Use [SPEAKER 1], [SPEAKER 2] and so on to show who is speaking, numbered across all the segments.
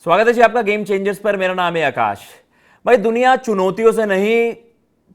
[SPEAKER 1] स्वागत है जी आपका गेम चेंजर्स पर। मेरा नाम है आकाश। भाई दुनिया चुनौतियों से नहीं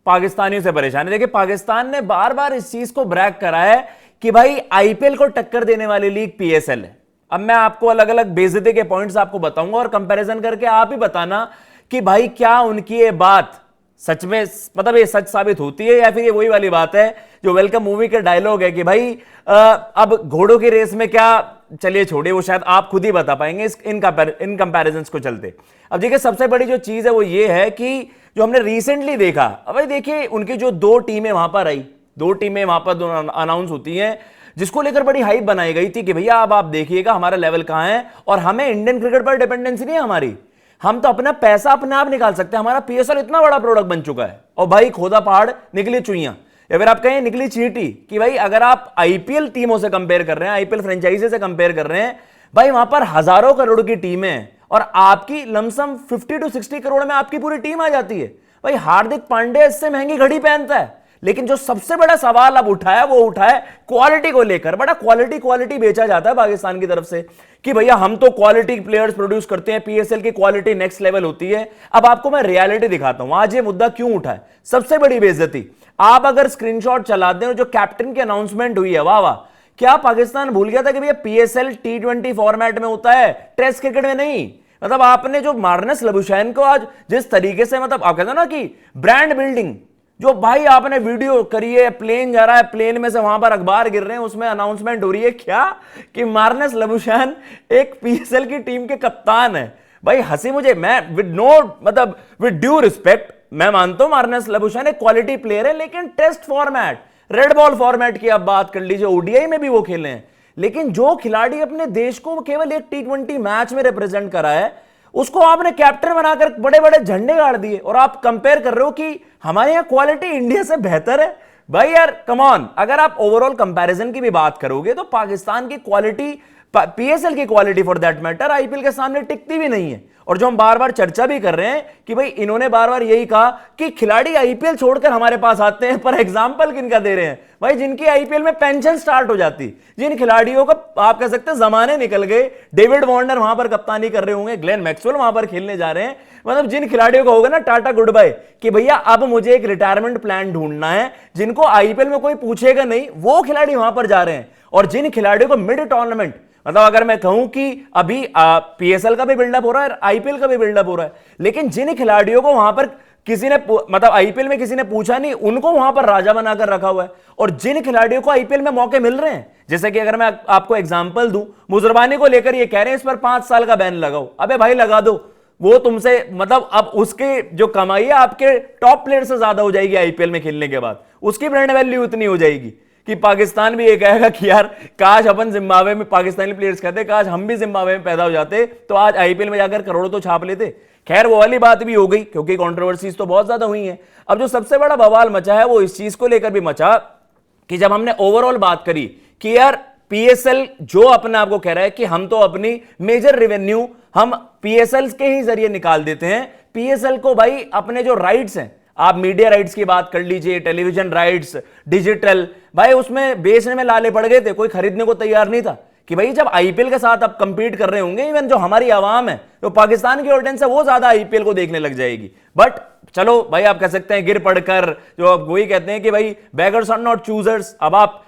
[SPEAKER 1] पाकिस्तानियों से परेशान है। देखिए पाकिस्तान ने बार बार इस चीज को ब्रैक करा है कि भाई आईपीएल को टक्कर देने वाली लीग पीएसएल है। अब मैं आपको अलग अलग बेइज्जती के पॉइंट्स आपको बताऊंगा और कंपैरिजन करके आप ही बताना कि भाई क्या उनकी ये बात सच में मतलब ये सच साबित होती है या फिर ये वही वाली बात है जो वेलकम मूवी के डायलॉग है कि भाई अब घोड़ों की रेस में क्या। चलिए छोड़िए, वो शायद आप खुद ही बता पाएंगे इन कंपैरिजंस को चलते। अब देखिए सबसे बड़ी जो चीज है वो ये है कि जो हमने रिसेंटली देखा, अब भाई देखिए उनकी जो दो टीमें वहां पर आई, दो टीमें वहां पर अनाउंस होती हैं जिसको लेकर बड़ी हाइप बनाई गई थी कि भैया अब आप देखिएगा हमारा लेवल कहां है और हमें इंडियन क्रिकेट पर डिपेंडेंसी नहीं है हमारी, हम तो अपना पैसा अपने आप निकाल सकते हैं, हमारा पीएसएल इतना बड़ा प्रोडक्ट बन चुका है। और भाई खोदा पहाड़ निकली चुईयां, या फिर आप कहें निकली चींटी कि भाई अगर आप आईपीएल टीमों से कंपेयर कर रहे हैं, आईपीएल फ्रेंचाइजी से कंपेयर कर रहे हैं, भाई वहां पर हजारों करोड़ की टीमें हैं और आपकी लमसम 50 to 60 करोड़ में आपकी पूरी टीम आ जाती है। भाई हार्दिक पांड्या इससे महंगी घड़ी पहनता है, लेकिन जो सबसे बड़ा सवाल अब उठाया वो उठाया क्वालिटी को लेकर। बड़ा क्वालिटी बेचा जाता है पाकिस्तान की तरफ से कि भैया हम तो क्वालिटी प्लेयर्स प्रोड्यूस करते हैं, पीएसएल की क्वालिटी नेक्स्ट लेवल होती है। अब आपको मैं रियलिटी दिखाता हूं आज ये मुद्दा क्यों उठा है। सबसे बड़ी बेइज्जती, आप अगर स्क्रीनशॉट चला दें जो कैप्टन की अनाउंसमेंट हुई है, वाह वाह, क्या पाकिस्तान भूल गया था कि भैया पीएसएल T20 फॉर्मेट में होता है, टेस्ट क्रिकेट में नहीं। मतलब आपने जो मार्नस लबुशैन को आज जिस तरीके से मतलब आप कहते हो ना कि ब्रांड बिल्डिंग, जो भाई आपने वीडियो करी है, प्लेन जा रहा है, प्लेन में से वहां पर अखबार गिर रहे हैं, उसमें अनाउंसमेंट हो रही है क्या कि मार्नस लबुशैन एक पीएसएल की टीम के कप्तान है। भाई हंसी मुझे, मैं विद ड्यू रिस्पेक्ट मैं मानता हूं मार्नस लबुशैन एक क्वालिटी प्लेयर है, लेकिन test format, red ball format की आप बात कर लीजिए, ओडीआई में भी वो खेले हैं, लेकिन जो खिलाड़ी अपने देश को केवल एक T20 मैच में रिप्रेजेंट करा है उसको आपने कैप्टन बनाकर बड़े बड़े झंडे गाड़ दिए और आप कंपेयर कर रहे हो कि हमारे यहां क्वालिटी इंडिया से बेहतर है। भाई यार कम ऑन, अगर आप ओवरऑल कंपैरिजन की भी बात करोगे तो पाकिस्तान की क्वालिटी, पीएसएल की quality for that matter IPL के सामने टिकती भी नहीं है। और जो हम बार बार चर्चा भी कर रहे हैं कि भाई इन्होंने बार बार यही कहा कि खिलाड़ी आईपीएल छोड़कर हमारे पास आते हैं, पर एग्जांपल किनका दे रहे हैं भाई, जिनकी आईपीएल में पेंशन स्टार्ट हो जाती, जिन खिलाड़ियों का आप कह सकते हैं जमाने निकल गए, डेविड वार्नर वहां पर कप्तानी कर रहे होंगे, ग्लेन मैक्सवेल वहां पर खेलने जा रहे हैं, मतलब जिन खिलाड़ियों को होगा ना टाटा गुड बाय कि भैया अब मुझे एक रिटायरमेंट प्लान ढूंढना है, जिनको आईपीएल में कोई पूछेगा नहीं, वो खिलाड़ी वहां पर जा रहे हैं। और जिन खिलाड़ियों को मिड टूर्नामेंट, मतलब अगर मैं कहूं कि अभी पीएसएल का भी बिल्डअप हो रहा है, आईपीएल का भी बिल्डअप हो रहा है, लेकिन जिन खिलाड़ियों को वहां पर किसी ने मतलब आईपीएल में किसी ने पूछा नहीं, उनको वहां पर राजा बनाकर रखा हुआ है। और जिन खिलाड़ियों को आईपीएल में मौके मिल रहे हैं, जैसे कि अगर मैं आपको एग्जांपल दूं, मुजरबानी को लेकर ये कह रहे हैं इस पर 5 साल का बैन लगाओ। अबे भाई लगा दो, वो तुमसे मतलब अब उसकी जो कमाई है आपके टॉप प्लेयर से ज्यादा हो जाएगी आईपीएल में खेलने के बाद, उसकी ब्रांड वैल्यू उतनी हो जाएगी कि पाकिस्तान भी ये कहेगा कि यार काश अपन जिम्बाब्वे में, पाकिस्तानी प्लेयर्स कहते काश हम भी जिम्बाब्वे में पैदा हो जाते तो आज आईपीएल में जाकर करोड़ तो छाप लेते। खैर वो वाली बात भी हो गई क्योंकि कंट्रोवर्सीज तो बहुत ज्यादा हुई हैं। अब जो सबसे बड़ा बवाल मचा है वो इस चीज को लेकर भी मचा कि जब हमने ओवरऑल बात करी कि यार पीएसएल जो अपने आप को कह रहा है कि हम तो अपनी मेजर रेवेन्यू हम पीएसएल के ही जरिए निकाल देते हैं, पीएसएल को भाई अपने जो राइट्स हैं, आप मीडिया राइट्स की बात कर लीजिए, टेलीविजन राइट्स, डिजिटल, भाई उसमें बेचने में लाले पड़ गए थे, कोई खरीदने को तैयार नहीं था कि भाई जब आईपीएल के साथ आप कंपीट कर रहे होंगे, इवन जो हमारी आवाम है, जो पाकिस्तान की ऑडियंस है, वो ज्यादा आईपीएल को देखने लग जाएगी। बट चलो भाई आप कह सकते हैं गिर पड़कर, जो आप वही कहते हैं कि भाई बेगर्स आर नॉट चूजर्स। अब आप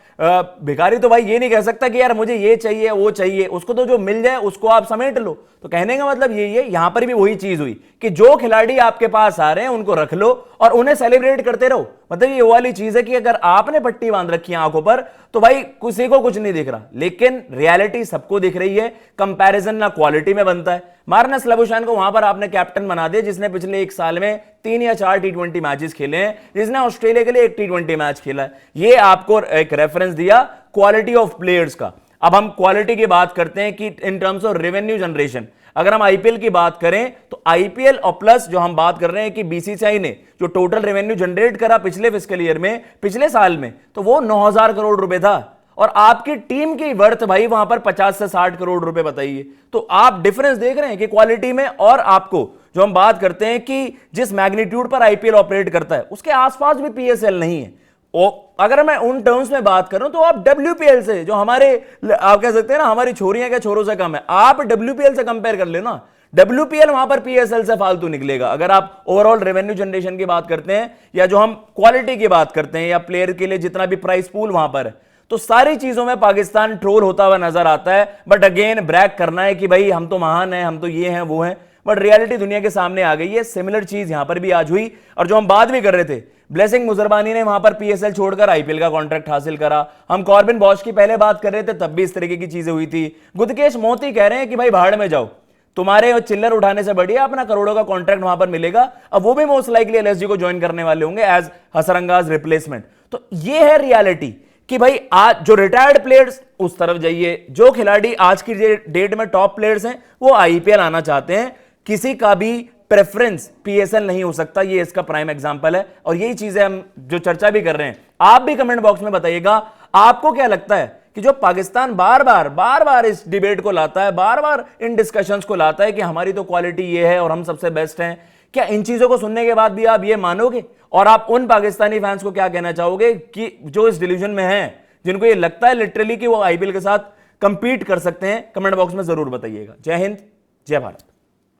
[SPEAKER 1] भिखारी तो भाई ये नहीं कह सकता कि यार मुझे ये चाहिए वो चाहिए, उसको तो जो मिल जाए उसको आप समेट लो। तो कहने का मतलब यही है, यहां पर भी वही चीज हुई कि जो खिलाड़ी आपके पास आ रहे हैं उनको रख लो और उन्हें सेलिब्रेट करते रहो। मतलब ये वाली चीज है कि अगर आपने पट्टी बांध रखी है आंखों पर तो भाई किसी को कुछ नहीं दिख रहा, लेकिन रियलिटी सबको दिख रही है। कंपैरिजन ना क्वालिटी में बनता है। मार्नस लबुशैन को वहां पर आपने कैप्टन बना दिया जिसने पिछले 1 साल में 3 या 4 T20 मैचेस खेले हैं, जिसने ऑस्ट्रेलिया के लिए 1 T20 मैच खेला है। ये आपको एक रेफरेंस दिया क्वालिटी ऑफ प्लेयर्स का। अब हम क्वालिटी की बात करते हैं कि in terms of revenue generation, अगर हम आईपीएल की बात करें तो आईपीएल और प्लस जो हम बात कर रहे हैं कि बीसीसीआई ने जो टोटल रेवेन्यू जनरेट करा पिछले फिस्कल ईयर में, पिछले साल में, तो वो 9,000 करोड़ रुपए था और आपकी टीम की वर्थ भाई वहां पर 50 से 60 करोड़ रुपए बताइए। तो आप डिफरेंस देख रहे हैं कि क्वालिटी में, और आपको जो हम बात करते हैं कि जिस मैग्नीट्यूड पर आईपीएल ऑपरेट करता है उसके आसपास भी पीएसएल नहीं है। अगर मैं उन टर्म्स में बात करूं तो आप डब्ल्यूपीएल से, जो हमारे आप कह सकते हैं ना हमारी छोरियां क्या छोरों से कम है, आप डब्ल्यूपीएल से कंपेयर कर लेना। WPL वहां पर PSL से फालतू निकलेगा। अगर आप ओवरऑल रेवेन्यू जनरेशन की बात करते हैं या जो हम क्वालिटी की बात करते हैं या प्लेयर के लिए जितना भी प्राइस पूल वहां पर है, तो सारी चीजों में पाकिस्तान ट्रोल होता हुआ नजर आता है। बट अगेन ब्रैक करना है कि भाई हम तो महान हैं, हम तो ये हैं वो हैं, बट रियलिटी दुनिया के सामने आ गई है। सिमिलर चीज यहां पर भी आज हुई। और जो हम बात भी कर रहे थे, ब्लेसिंग मुजरबानी ने वहां पर PSL छोड़कर IPL का कॉन्ट्रैक्ट हासिल करा। हम कॉर्बिन बॉश की पहले बात कर रहे थे, तब भी इस तरीके की चीजें हुई थी। गुदकेश मोती कह रहे हैं कि भाई भाड़ में जाओ, तुम्हारे चिल्लर उठाने से बढ़िया अपना करोड़ों का कॉन्ट्रैक्ट वहां पर मिलेगा। अब वो भी मोस्ट लाइकली LSG को ज्वाइन करने वाले होंगे एज हसरंगाज रिप्लेसमेंट। तो ये है रियलिटी कि भाई आज जो रिटायर्ड प्लेयर्स उस तरफ जाइए, जो खिलाड़ी आज की डेट में टॉप प्लेयर्स हैं वो IPL आना चाहते हैं। किसी का भी प्रेफरेंस PSL नहीं हो सकता, ये इसका प्राइम एग्जांपल है। और यही चीजें हम जो चर्चा भी कर रहे हैं, आप भी कमेंट बॉक्स में बताइएगा आपको क्या लगता है कि जो पाकिस्तान बार बार इस डिबेट को लाता है, बार बार इन डिस्कशंस को लाता है कि हमारी तो क्वालिटी ये है और हम सबसे बेस्ट हैं, क्या इन चीजों को सुनने के बाद भी आप ये मानोगे? और आप उन पाकिस्तानी फैंस को क्या कहना चाहोगे कि जो इस डिलीजन में हैं, जिनको ये लगता है लिटरली कि वो IPL के साथ कंपीट कर सकते हैं? कमेंट बॉक्स में जरूर बताइएगा। जय हिंद, जय भारत।